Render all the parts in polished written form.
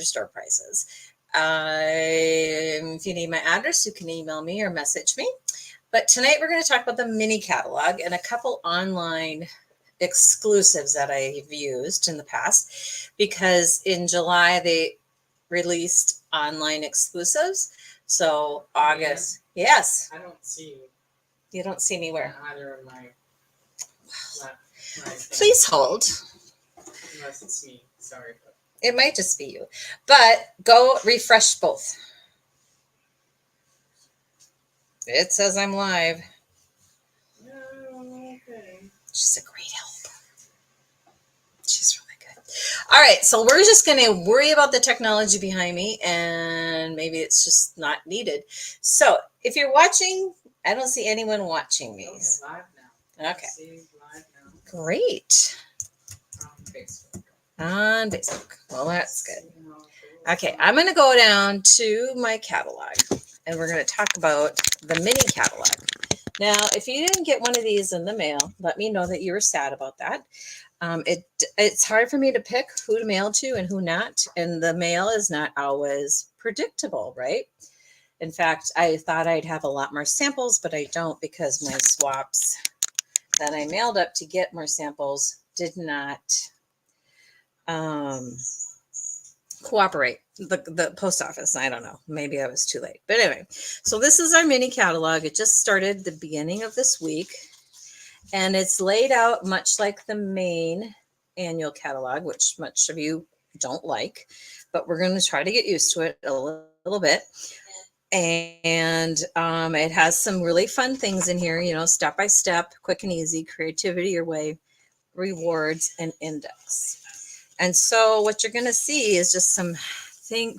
store prices. If you need my address, you can email me or message me. But tonight we're going to talk about the mini catalog and a couple online exclusives that I've used in the past, because in July they released online exclusives. So August, yes. I don't see you. You don't see me where? Either of my Please hold. Unless it's me. Sorry. It might just be you. But go refresh both. It says I'm live. Okay. She's a great help. She's really good. All right, so we're just going to worry about the technology behind me, and maybe it's just not needed. So if you're watching, I don't see anyone watching me. Okay, live now. Okay. See live now. Great. On Facebook. On Facebook. Well, that's good. Okay, I'm going to go down to my catalog, and we're going to talk about the mini catalog. Now, if you didn't get one of these in the mail, let me know that you were sad about that. It's hard for me to pick who to mail to and who not, and the mail is not always predictable, right? In fact, I thought I'd have a lot more samples, but I don't, because my swaps that I mailed up to get more samples did not cooperate. The post office, I don't know, maybe I was too late, but anyway, so this is our mini catalog. It just started the beginning of this week, and it's laid out much like the main annual catalog, which much of you don't like, but we're going to try to get used to it a little bit. And it has some really fun things in here, you know, step by step, quick and easy, creativity your way, rewards, and index. And so what you're going to see is just some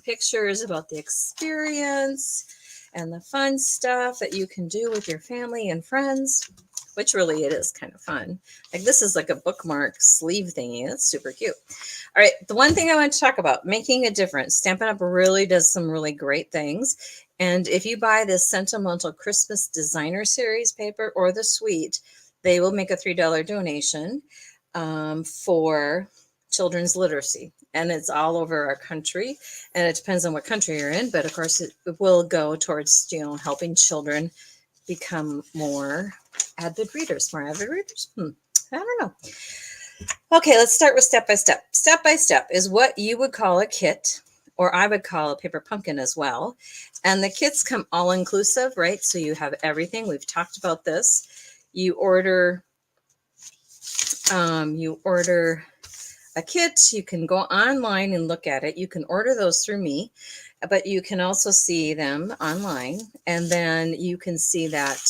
pictures about the experience and the fun stuff that you can do with your family and friends, which really it is kind of fun. Like this is like a bookmark sleeve thingy. That's super cute. All right, the one thing I want to talk about, making a difference. Stampin' Up! Really does some really great things. And if you buy this Sentimental Christmas Designer Series paper or the suite, they will make a $3 donation for children's literacy. And it's all over our country, and it depends on what country you're in, but of course it will go towards, you know, helping children become more avid readers. I don't know. Okay, let's start with step by step. Step by step is what you would call a kit, or I would call a paper pumpkin as well. And the kits come all inclusive, right? So you have everything. We've talked about this. You order a kit. You can go online and look at it. You can order those through me, but you can also see them online, and then you can see that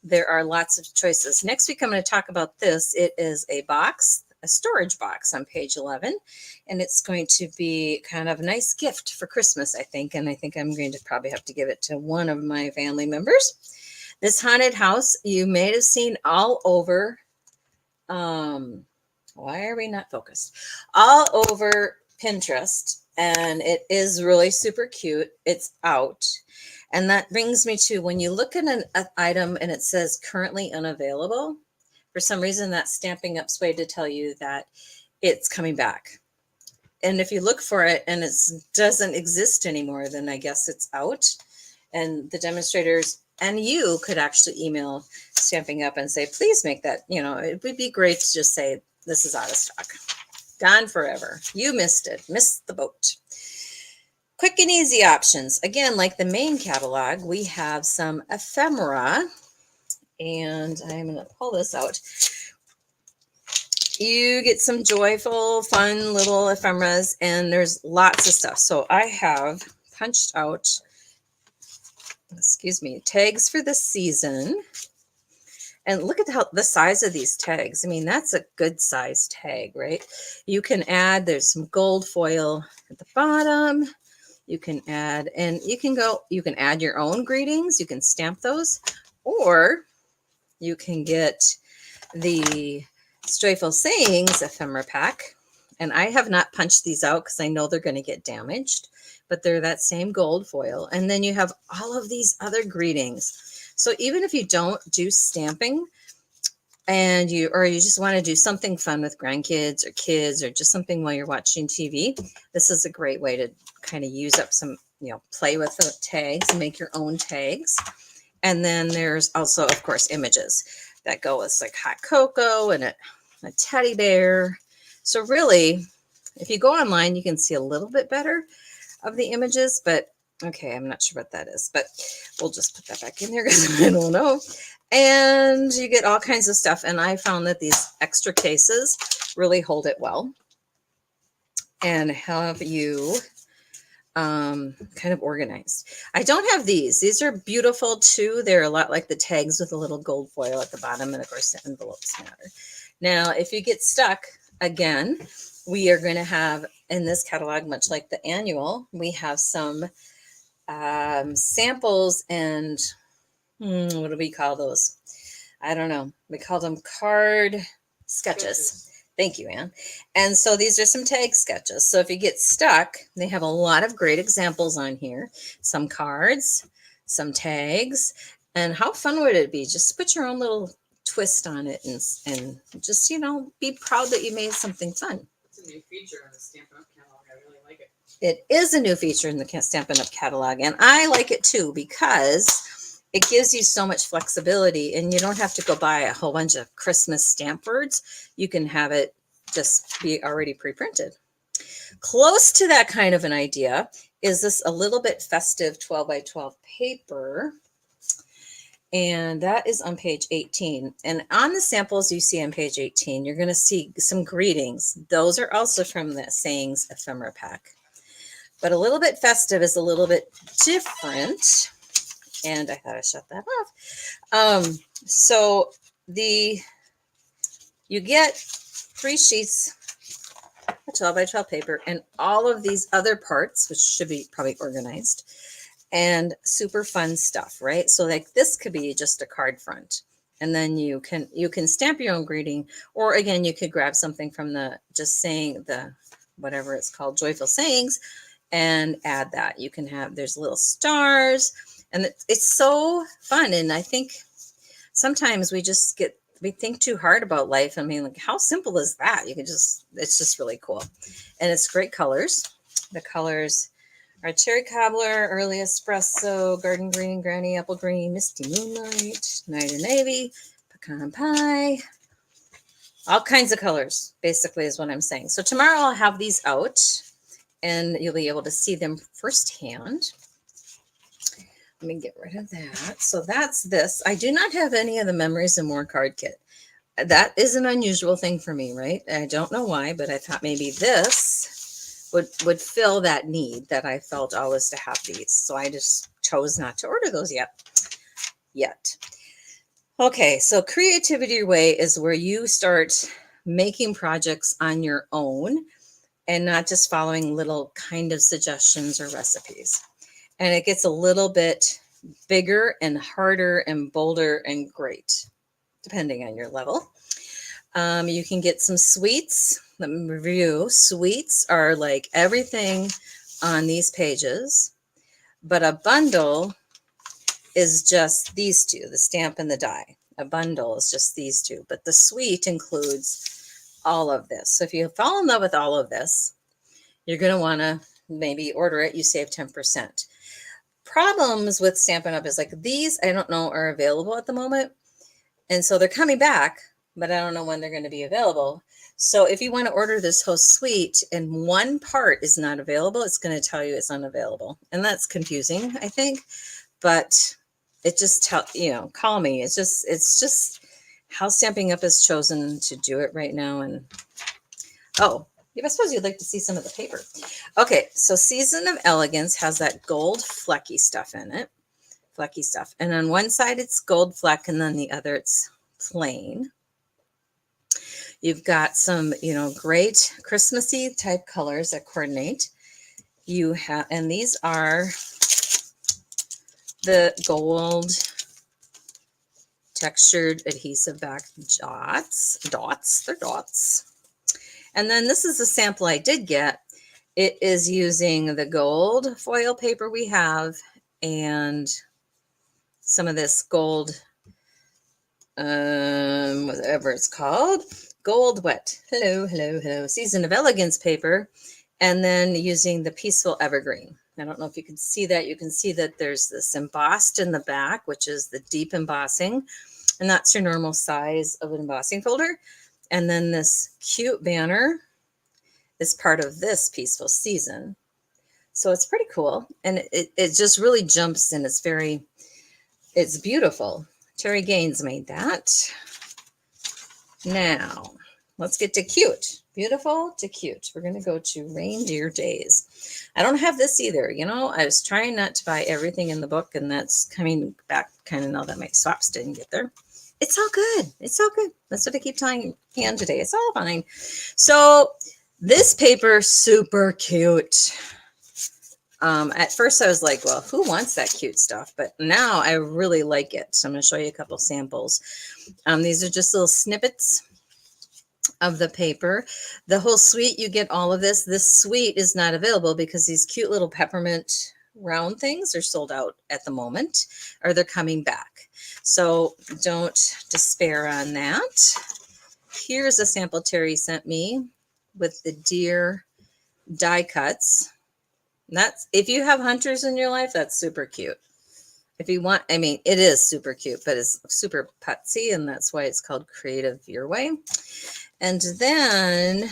there are lots of choices. Next week, I'm going to talk about this. It is a box, a storage box on page 11, and it's going to be kind of a nice gift for Christmas, I think, and I think I'm going to probably have to give it to one of my family members. This haunted house, you may have seen all over, why are we not focused? All over Pinterest, and it is really super cute. It's out. And that brings me to, when you look at an item and it says currently unavailable, for some reason that's Stampin' Up's way to tell you that it's coming back. And if you look for it and it doesn't exist anymore, then I guess it's out. And the demonstrators and you could actually email Stampin' Up and say, please make that, you know, it would be great to just say, this is out of stock, gone forever. You missed it, missed the boat. Quick and easy options. Again, like the main catalog, we have some ephemera, and I'm going to pull this out. You get some joyful, fun little ephemeras, and there's lots of stuff. So I have punched out, tags for the season. And look at the size of these tags. I mean, that's a good size tag, right? You can add, there's some gold foil at the bottom. You can add, and you can add your own greetings. You can stamp those, or you can get the Joyful Sayings ephemera pack. And I have not punched these out because I know they're going to get damaged, but they're that same gold foil. And then you have all of these other greetings. So even if you don't do stamping, and you just want to do something fun with grandkids or kids or just something while you're watching TV, this is a great way to kind of use up some, play with the tags and make your own tags. And then there's also, of course, images that go with like hot cocoa and a teddy bear. So really, if you go online, you can see a little bit better of the images, but okay, I'm not sure what that is, but we'll just put that back in there because I don't know. And you get all kinds of stuff. And I found that these extra cases really hold it well and have you kind of organized. I don't have these. These are beautiful too. They're a lot like the tags with a little gold foil at the bottom. And of course, the envelopes matter. Now, if you get stuck, again, we are going to have in this catalog, much like the annual, we have some samples and what do we call those? I don't know. We call them card sketches. Thank you, Anne. And so these are some tag sketches. So if you get stuck, they have a lot of great examples on here. Some cards, some tags. And how fun would it be just to put your own little twist on it and just, be proud that you made something fun. It's a new feature on the Stampin' Up! Catalog. I really like it. It is a new feature in the Stampin' Up! Catalog. And I like it too because it gives you so much flexibility and you don't have to go buy a whole bunch of Christmas stamp words. You can have it just be already pre-printed. Close to that kind of an idea is this a little bit festive 12 by 12 paper. And that is on page 18. And on the samples you see on page 18, you're going to see some greetings. Those are also from the Sayings Ephemera Pack. But a little bit festive is a little bit different. And I thought I shut that off. So you get 3 sheets of 12 by 12 paper and all of these other parts, which should be probably organized, and super fun stuff, right? So like this could be just a card front. And then you can stamp your own greeting, or again, you could grab something from whatever it's called, Joyful Sayings, and add that. You can there's little stars. And it's so fun. And I think sometimes we think too hard about life. I mean, like, how simple is that? It's just really cool. And it's great colors. The colors are Cherry Cobbler, Early Espresso, Garden Green, Granny Apple Green, Misty Moonlight, Night or Navy, Pecan Pie. All kinds of colors, basically, is what I'm saying. So tomorrow I'll have these out and you'll be able to see them firsthand. Let me get rid of that. So that's this. I do not have any of the Memories and More card kit. That is an unusual thing for me, right? I don't know why, but I thought maybe this would fill that need that I felt always to have these. So I just chose not to order those yet. Okay, so Creativity Your Way is where you start making projects on your own and not just following little kind of suggestions or recipes. And it gets a little bit bigger and harder and bolder and great, depending on your level. You can get some sweets. Let me review. Sweets are like everything on these pages, but a bundle is just these two, the stamp and the die. A bundle is just these two, but the sweet includes all of this. So if you fall in love with all of this, you're going to want to maybe order it. You save 10%. Problems with Stampin' Up! Is like these, I don't know, are available at the moment. And so they're coming back, but I don't know when they're going to be available. So if you want to order this whole suite and one part is not available, it's going to tell you it's unavailable. And that's confusing, I think. But it just call me. It's just how Stampin' Up! Has chosen to do it right now. And I suppose you'd like to see some of the paper. Okay, so Season of Elegance has that gold flecky stuff in it. Flecky stuff. And on one side it's gold fleck and then the other it's plain. You've got some, great Christmassy type colors that coordinate. And these are the gold textured adhesive back dots. They're dots. And then this is a sample I did get. It is using the gold foil paper we have and some of this gold whatever it's called, Gold Wet. Hello, hello, hello. Season of Elegance paper. And then using the Peaceful Evergreen. I don't know if you can see that. You can see that there's this embossed in the back, which is the deep embossing. And that's your normal size of an embossing folder. And then this cute banner is part of this Peaceful Season. So it's pretty cool. And it just really jumps in. It's beautiful. Terry Gaines made that. Now, let's get to cute. Beautiful to cute. We're going to go to Reindeer Days. I don't have this either. You know, I was trying not to buy everything in the book, and that's coming back kind of now that my swaps didn't get there. It's all good. It's all good. That's what I keep telling Ann today. It's all fine. So this paper, super cute. At first I was like, well, who wants that cute stuff? But now I really like it. So I'm going to show you a couple samples. These are just little snippets of the paper. The whole suite, you get all of this. This suite is not available because these cute little peppermint round things are sold out at the moment, or they're coming back. So don't despair on that. Here's a sample Terry sent me with the deer die cuts. That's, if you have hunters in your life, that's super cute. If you want, I mean, it is super cute, but it's super putsy, and that's why it's called Creative Your Way. And then,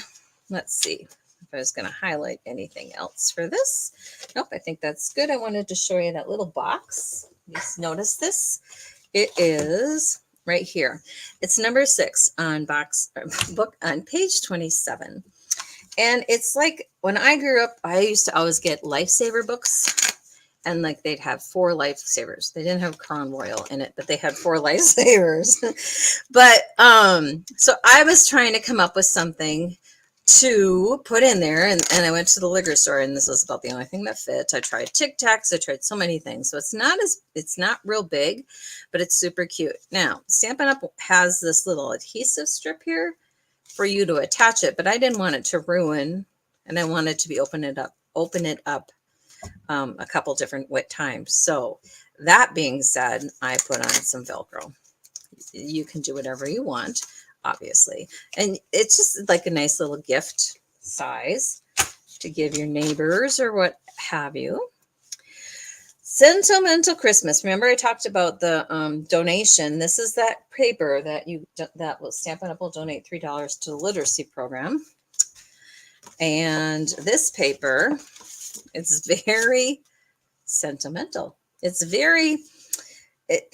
let's see if I was going to highlight anything else for this. Nope, I think that's good. I wanted to show you that little box. Just notice this. It is right here. It's number 6 on book on page 27. And it's like when I grew up, I used to always get lifesaver books, and like they'd have 4 lifesavers. They didn't have Crown Royal in it, but they had 4 lifesavers. But so I was trying to come up with something to put in there, and I went to the liquor store, and this was about the only thing that fit. I tried Tic Tacs, I tried so many things. So it's not real big, but it's super cute. Now, Stampin' Up! Has this little adhesive strip here for you to attach it, but I didn't want it to ruin, and I wanted to be open it up a couple different times. So that being said, I put on some Velcro. You can do whatever you want, obviously, and it's just like a nice little gift size to give your neighbors or what have you. Sentimental Christmas. Remember I talked about the donation. This is that paper that will Stampin' Up! Will donate $3 to the literacy program. And this paper, it's very sentimental. It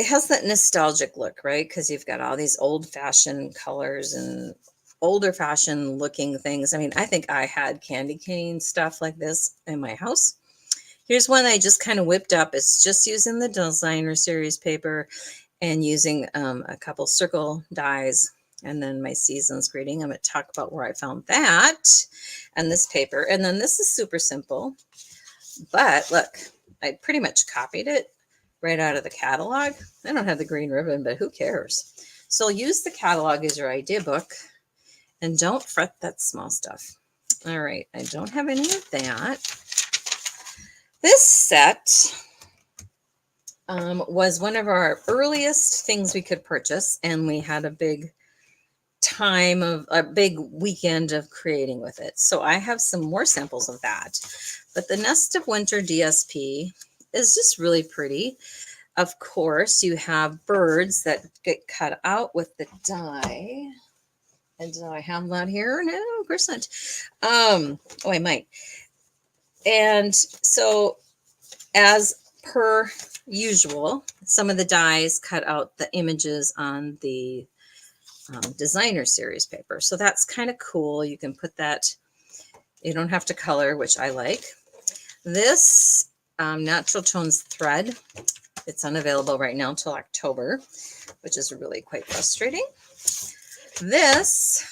has that nostalgic look, right? Because you've got all these old-fashioned colors and older-fashioned looking things. I mean, I think I had candy cane stuff like this in my house. Here's one I just kind of whipped up. It's just using the designer series paper and using a couple circle dies, and then my season's greeting. I'm going to talk about where I found that and this paper. And then this is super simple, but look, I pretty much copied it right out of the catalog. I don't have the green ribbon, but who cares? So use the catalog as your idea book, and don't fret that small stuff. All right, I don't have any of that. This set was one of our earliest things we could purchase, and we had a big weekend of creating with it. So I have some more samples of that. But the Nest of Winter DSP is just really pretty. Of course, you have birds that get cut out with the die. And do I have that here? No, of course not. Oh, I might. And so, as per usual, some of the dies cut out the images on the designer series paper. So that's kind of cool. You can put that, you don't have to color, which I like. This Natural Tones thread, it's unavailable right now until October, which is really quite frustrating. This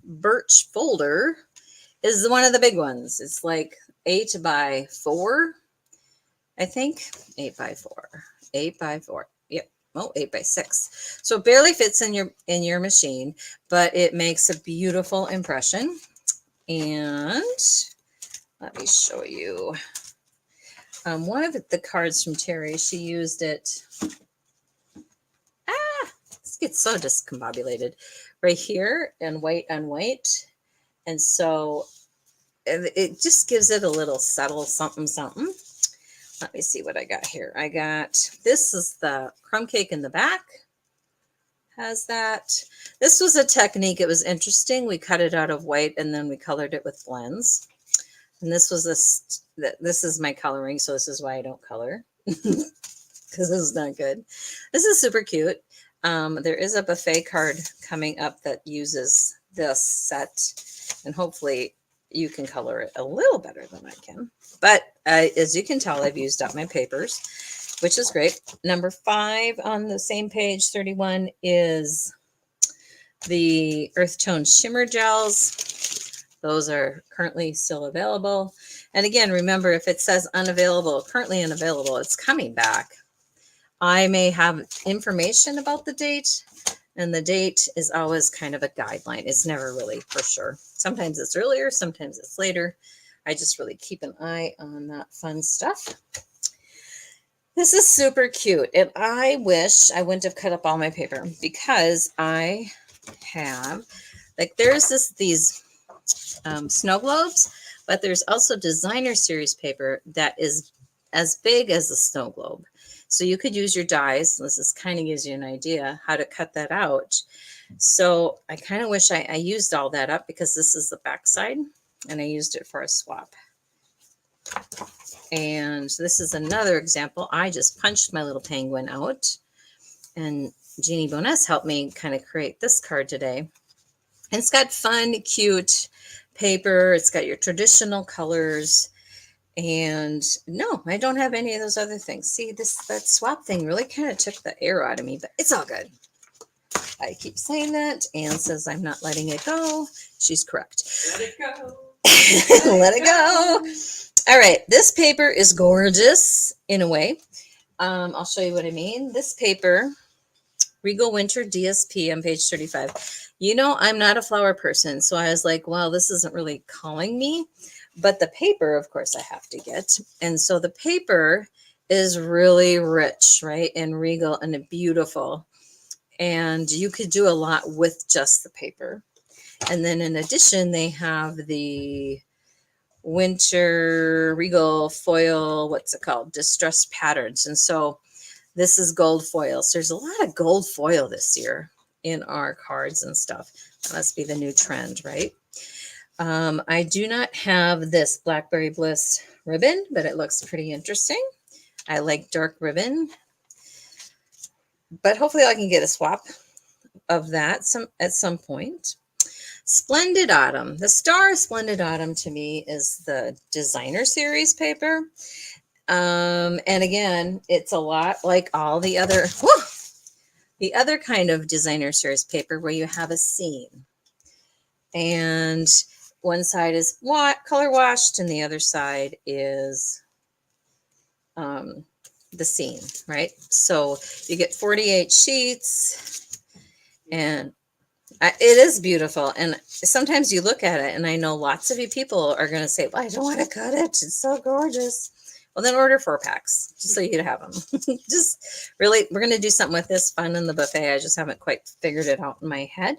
birch folder is one of the big ones. It's like 8 by 4, I think. 8 by 4. 8 by 4. Yep. Oh, 8 by 6. So it barely fits in your machine, but it makes a beautiful impression. And let me show you one of the cards from Terry. She used it. gets so discombobulated right here and white on white. And so it just gives it a little subtle something, something. Let me see what I got here. I got, this is the crumb cake in the back. Has that. This was a technique. It was interesting. We cut it out of white and then we colored it with blends. And this was this is my coloring. So this is why I don't color. Because this is not good. This is super cute. There is a buffet card coming up that uses this set, and hopefully you can color it a little better than I can. But as you can tell, I've used up my papers, which is great. Number 5 on the same page, 31, is the Earth Tone Shimmer Gels. Those are currently still available. And again, remember, if it says unavailable, currently unavailable, it's coming back. I may have information about the date, and the date is always kind of a guideline. It's never really for sure. Sometimes it's earlier, sometimes it's later. I just really keep an eye on that fun stuff. This is super cute, and I wish I wouldn't have cut up all my paper because I have, like, there's these snow globes, but there's also designer series paper that is as big as a snow globe. So you could use your dies. This is kind of gives you an idea how to cut that out. So I kind of wish I used all that up because this is the back side and I used it for a swap. And this is another example. I just punched my little penguin out, and Jeannie Bonas helped me kind of create this card today. And it's got fun, cute paper. It's got your traditional colors. And no, I don't have any of those other things. See, that swap thing really kind of took the air out of me, but it's all good. I keep saying that. Anne says I'm not letting it go. She's correct. Let it go. Let it go. All right. This paper is gorgeous in a way. I'll show you what I mean. This paper, Regal Winter DSP on page 35. You know, I'm not a flower person. So I was like, well, this isn't really calling me. But the paper, of course, I have to get. And so the paper is really rich, right? And regal and beautiful. And you could do a lot with just the paper. And then in addition, they have the winter regal foil, what's it called? Distressed patterns. And so this is gold foil. So there's a lot of gold foil this year in our cards and stuff. That must be the new trend, right? I do not have this Blackberry Bliss ribbon, but it looks pretty interesting. I like dark ribbon, but hopefully I can get a swap of that at some point. Splendid Autumn. The star of Splendid Autumn to me is the designer series paper. And again, it's a lot like all the other kind of designer series paper where you have a scene. And one side is color washed and the other side is the scene, right? So you get 48 sheets and it is beautiful. And sometimes you look at it and I know lots of you people are going to say, well, I don't want to cut it. It's so gorgeous. Well, then order 4 packs just so you can have them. Just really, we're going to do something with this fun in the buffet. I just haven't quite figured it out in my head.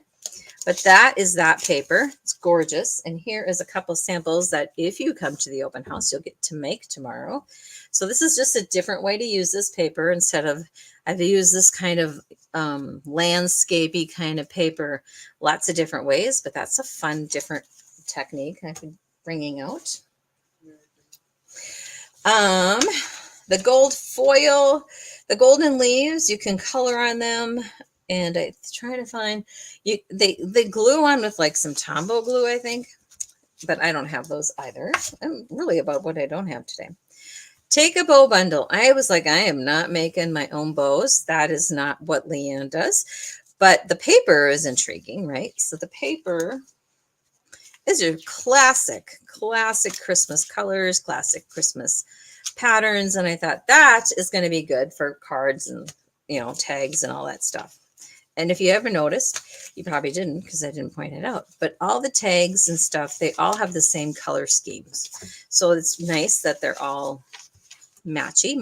But that is that paper. It's gorgeous. And here is a couple samples that if you come to the open house, you'll get to make tomorrow. So this is just a different way to use this paper instead of, I've used this kind of landscapey kind of paper lots of different ways, but that's a fun, different technique I've been bringing out. The gold foil, the golden leaves, you can color on them. And I try to find they glue on with like some Tombow glue, I think, but I don't have those either. I'm really about what I don't have today. Take a bow bundle. I was like, I am not making my own bows. That is not what Leanne does. But the paper is intriguing, right? So the paper is your classic Christmas colors, classic Christmas patterns. And I thought that is going to be good for cards and, tags and all that stuff. And if you ever noticed, you probably didn't because I didn't point it out, but all the tags and stuff, they all have the same color schemes. So it's nice that they're all matchy.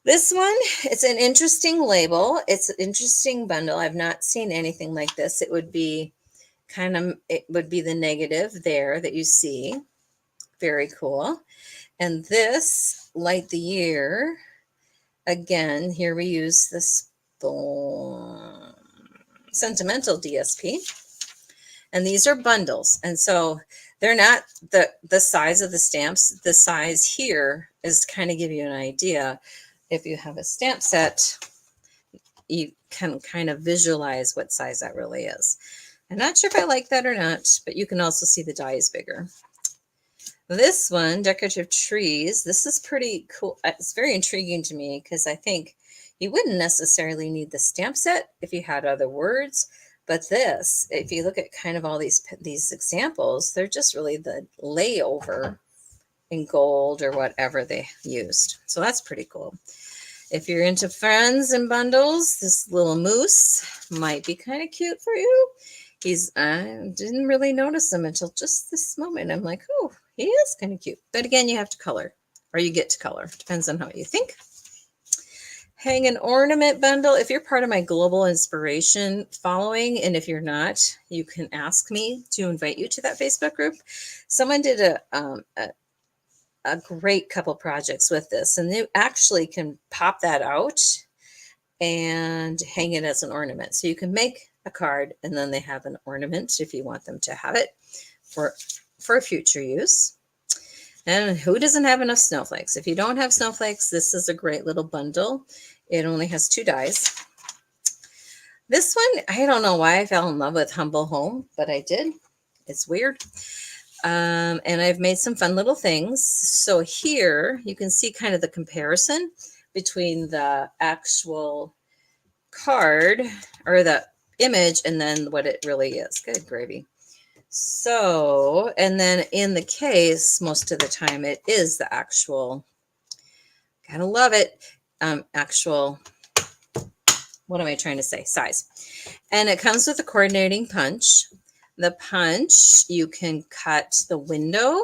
This one, it's an interesting label. It's an interesting bundle. I've not seen anything like this. It would be it would be the negative there that you see. Very cool. And this, Light the Year, again, here we use this sentimental DSP. And these are bundles. And so they're not the size of the stamps. The size here is kind of give you an idea. If you have a stamp set, you can kind of visualize what size that really is. I'm not sure if I like that or not, but you can also see the die is bigger. This one, Decorative Trees, this is pretty cool. It's very intriguing to me because I think you wouldn't necessarily need the stamp set if you had other words. But this, if you look at kind of all these examples, they're just really the layover in gold or whatever they used. So that's pretty cool. If you're into friends and bundles, this little moose might be kind of cute for you. I didn't really notice him until just this moment. I'm like, oh, he is kind of cute. But again, you have to color, or you get to color. Depends on how you think. Hang an ornament bundle. If you're part of my global inspiration following, and if you're not, you can ask me to invite you to that Facebook group. Someone did a great couple projects with this, and you actually can pop that out and hang it as an ornament. So you can make a card, and then they have an ornament if you want them to have it for future use. And who doesn't have enough snowflakes? If you don't have snowflakes, this is a great little bundle. It only has 2 dies. This one, I don't know why I fell in love with Humble Home, but I did. It's weird. And I've made some fun little things. So here you can see kind of the comparison between the actual card or the image and then what it really is. Good gravy. So, and then in the case, most of the time it is the actual, gotta love it, actual, what am I trying to say? Size. And it comes with a coordinating punch. The punch, you can cut the window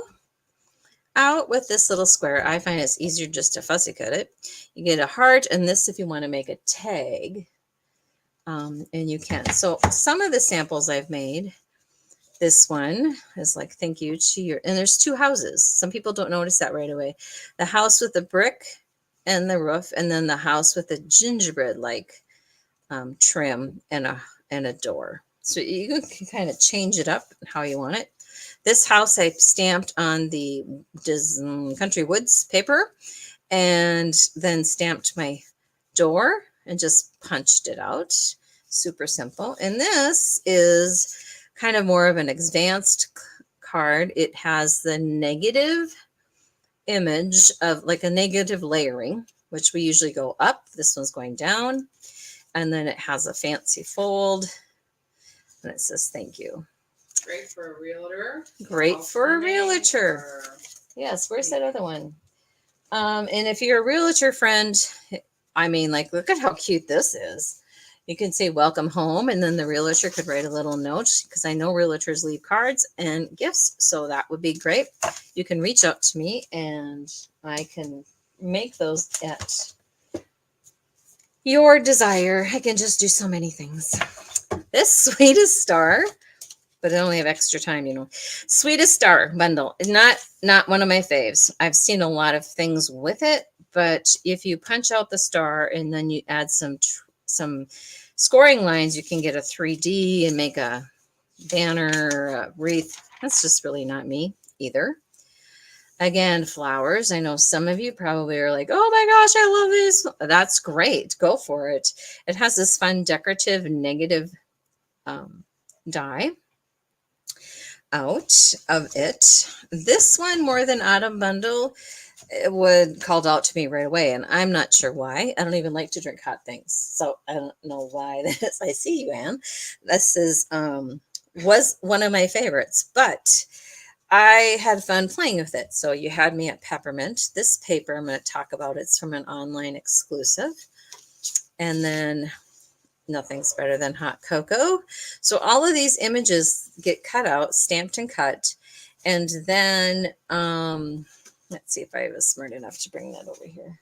out with this little square. I find it's easier just to fussy cut it. You get a heart, and this if you want to make a tag, and you can. So some of the samples I've made, this one is like, thank you to your, and there's 2 houses. Some people don't notice that right away. The house with the brick and the roof, and then the house with the gingerbread like trim and a door. So you can kind of change it up how you want it. This house I stamped on the Country Woods paper and then stamped my door and just punched it out. Super simple. And this is kind of more of an advanced card. It has the negative image of like a negative layering, which we usually go up. This one's going down. And then it has a fancy fold. And it says, thank you. Great for a realtor. Great for a realtor. Yes, where's that other one? And if you're a realtor friend, I mean, like, look at how cute this is. You can say welcome home, and then the realtor could write a little note because I know realtors leave cards and gifts. So that would be great. You can reach out to me and I can make those at your desire. I can just do so many things. This Sweetest Star, but I only have extra time, you know. Sweetest Star bundle, not one of my faves. I've seen a lot of things with it, but if you punch out the star and then you add some scoring lines, you can get a 3D and make a banner, a wreath. That's just really not me either. Again, flowers. I know some of you probably are like, oh my gosh, I love this. That's great. Go for it. It has this fun decorative negative die out of it. This one, More Than Autumn bundle, it would called out to me right away, and I'm not sure why. I don't even like to drink hot things, so I don't know why this. I see you, Anne. This is was one of my favorites, but I had fun playing with it. So you had me at peppermint. This paper I'm going to talk about, it's from an online exclusive, and then nothing's better than hot cocoa. So all of these images get cut out, stamped and cut. And then, let's see if I was smart enough to bring that over here.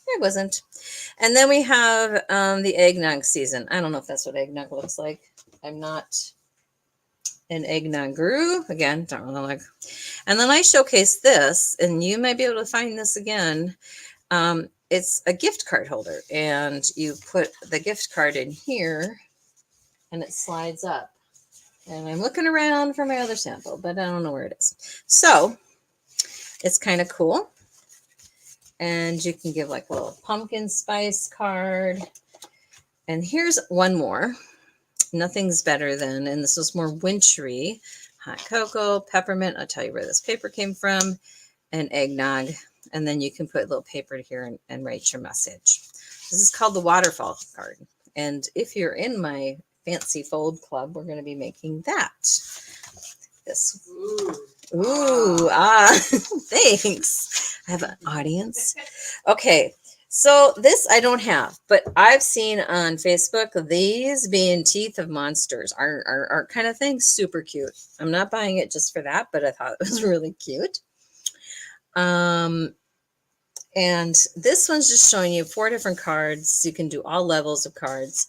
It wasn't. And then we have the eggnog season. I don't know if that's what eggnog looks like. I'm not an eggnog guru. Again, don't really like. And then I showcase this, and you might be able to find this again. It's a gift card holder, and you put the gift card in here, and it slides up. And I'm looking around for my other sample, but I don't know where it is. So it's kind of cool. And you can give like a little pumpkin spice card. And here's one more. Nothing's better than, and this is more wintry, hot cocoa, peppermint. I'll tell you where this paper came from, and eggnog. And then you can put a little paper here and write your message. This is called the waterfall card. And if you're in my fancy fold club, we're going to be making that. This. Thanks. I have an audience. Okay. So this I don't have, but I've seen on Facebook these being teeth of monsters are kind of thing. Super cute. I'm not buying it just for that, but I thought it was really cute. And this one's just showing you 4 different cards. You can do all levels of cards.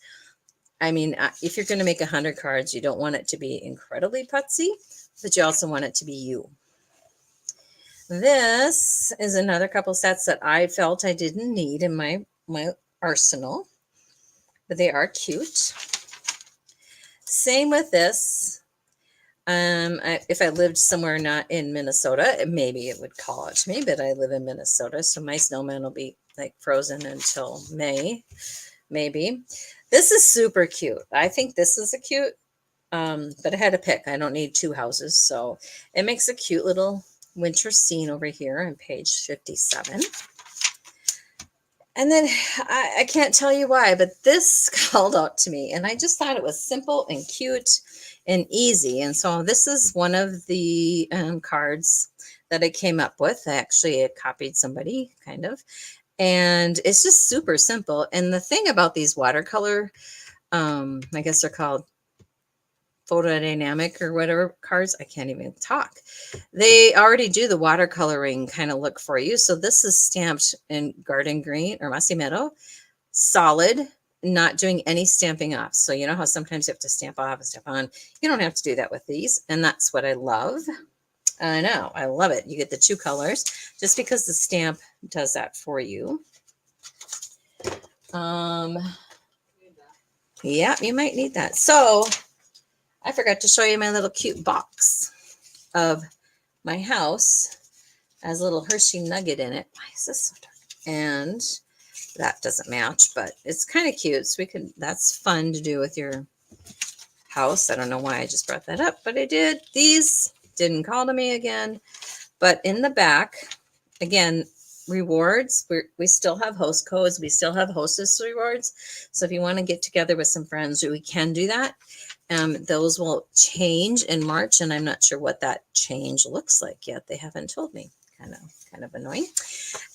I mean, if you're going to make 100 cards, you don't want it to be incredibly putsy, but you also want it to be you. This is another couple sets that I felt I didn't need in my arsenal, but they are cute. Same with this. If I lived somewhere not in Minnesota, maybe it would call out to me, but I live in Minnesota, so my snowman will be like frozen until May, maybe. This is super cute. I think this is a cute, but I had to pick. I don't need 2 houses, so it makes a cute little winter scene over here on page 57. And then I can't tell you why, but this called out to me, and I just thought it was simple and cute and easy. And so this is one of the cards that I came up with. I actually copied somebody, kind of, and it's just super simple. And the thing about these watercolor, I guess they're called photodynamic or whatever cards, I can't even talk. They already do the watercoloring kind of look for you. So this is stamped in garden green or mossy meadow, solid, not doing any stamping off. So you know how sometimes you have to stamp off and stamp on. You don't have to do that with these. And that's what I love. I know, I love it. You get the 2 colors just because the stamp does that for you. Yeah, you might need that. So I forgot to show you my little cute box of my house. It has a little Hershey nugget in it. Why is this so dark? And that doesn't match, but it's kind of cute. So that's fun to do with your house. I don't know why I just brought that up, but I did. These didn't call to me again. But in the back, again, rewards. We still have host codes. We still have hostess rewards. So if you want to get together with some friends, we can do that. Those will change in March, and I'm not sure what that change looks like yet. They haven't told me. Kind of annoying.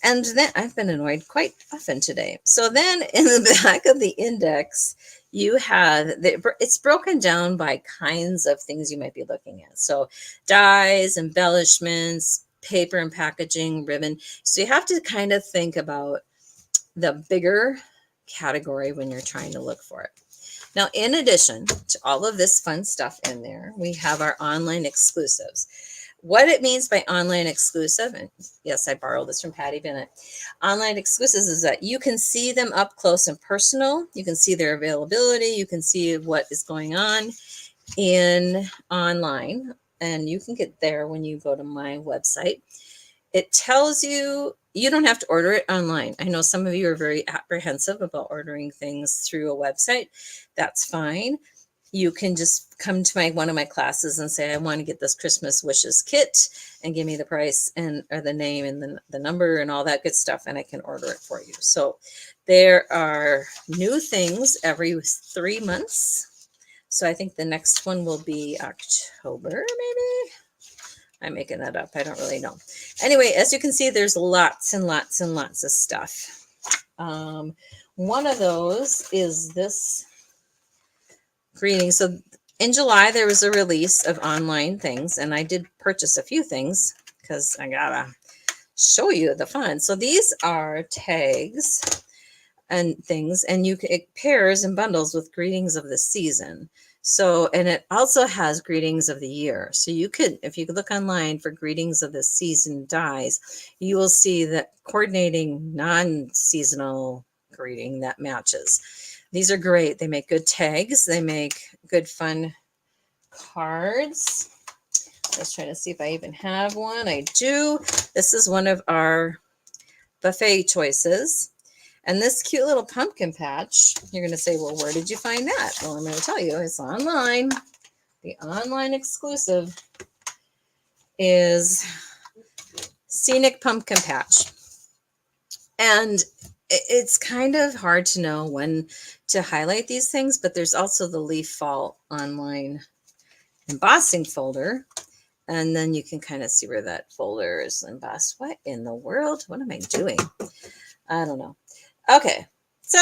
And then I've been annoyed quite often today. So then in the back of the index, you have it's broken down by kinds of things you might be looking at. So dyes, embellishments, paper and packaging, ribbon. So you have to kind of think about the bigger category when you're trying to look for it. Now, in addition to all of this fun stuff in there, we have our online exclusives. What it means by online exclusive, and yes, I borrowed this from Patty Bennett. Online exclusives is that you can see them up close and personal. You can see their availability. You can see what is going on in online, and you can get there when you go to my website. It tells you you don't have to order it online. I know some of you are very apprehensive about ordering things through a website. That's fine. You can just come to one of my classes and say, I want to get this Christmas wishes kit, and give me the price and or the name and the number and all that good stuff, and I can order it for you. So there are new things every 3 months. So I think the next one will be October, maybe. I'm making that up. I don't really know. Anyway, as you can see, there's lots and lots and lots of stuff. One of those is this greeting. So in July, there was a release of online things, and I did purchase a few things because I gotta show you the fun. So these are tags and things, and it pairs and bundles with greetings of the season. So, and it also has greetings of the year. So you could, if you could look online for greetings of the season dies, you will see that coordinating non-seasonal greeting that matches. These are great. They make good tags. They make good fun cards. Let's try to see if I even have one. I do. This is one of our buffet choices. And this cute little pumpkin patch, you're going to say, well, where did you find that? Well, I'm going to tell you, it's online. The online exclusive is Scenic Pumpkin Patch. And it's kind of hard to know when to highlight these things, but there's also the Leaf Fall online embossing folder. And then you can kind of see where that folder is embossed. What in the world? What am I doing? I don't know. Okay, so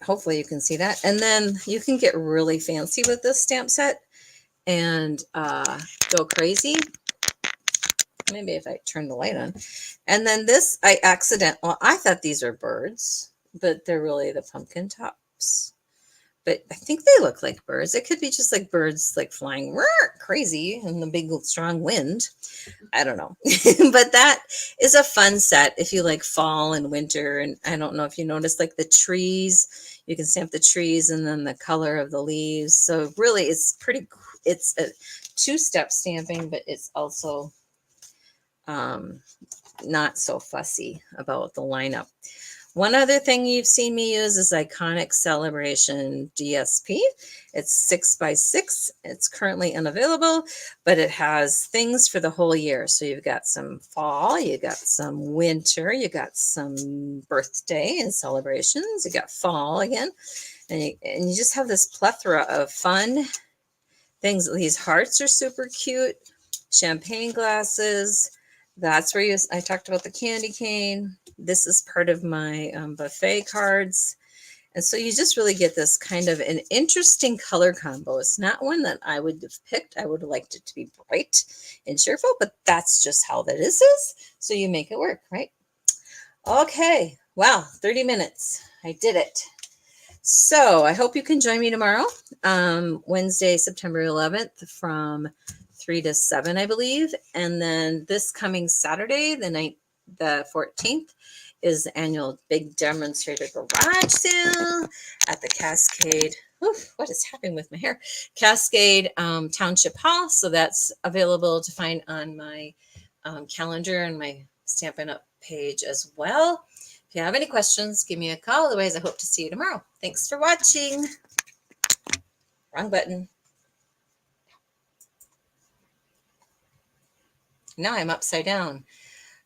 hopefully you can see that. And then you can get really fancy with this stamp set and go crazy. Maybe if I turn the light on. And then this, I thought these are birds, but they're really the pumpkin tops. But I think they look like birds. It could be just like birds like flying crazy in the big strong wind. I don't know. But that is a fun set if you like fall and winter. And I don't know if you noticed like the trees, you can stamp the trees and then the color of the leaves. So really it's it's a two-step stamping, but it's also not so fussy about the lineup. One other thing you've seen me use is Iconic Celebration DSP. It's 6x6. It's currently unavailable, but it has things for the whole year. So you've got some fall, you got some winter, you got some birthday and celebrations, you got fall again, and you just have this plethora of fun things. These hearts are super cute. Champagne glasses. That's where I talked about the candy cane. This is part of my buffet cards. And so you just really get this kind of an interesting color combo. It's not one that I would have picked. I would have liked it to be bright and cheerful, but that's just how that is. So you make it work, right? Okay. Wow, 30 minutes. I did it. So I hope you can join me tomorrow, Wednesday, September 11th from 3 to 7, I believe. And then this coming Saturday, the 14th, is the annual big demonstrator garage sale at the Cascade. Oof, what is happening with my hair? Cascade Township Hall. So that's available to find on my calendar and my Stampin' Up! Page as well. If you have any questions, give me a call. Otherwise, I hope to see you tomorrow. Thanks for watching. Wrong button. Now I'm upside down.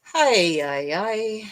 Hi, hi, hi.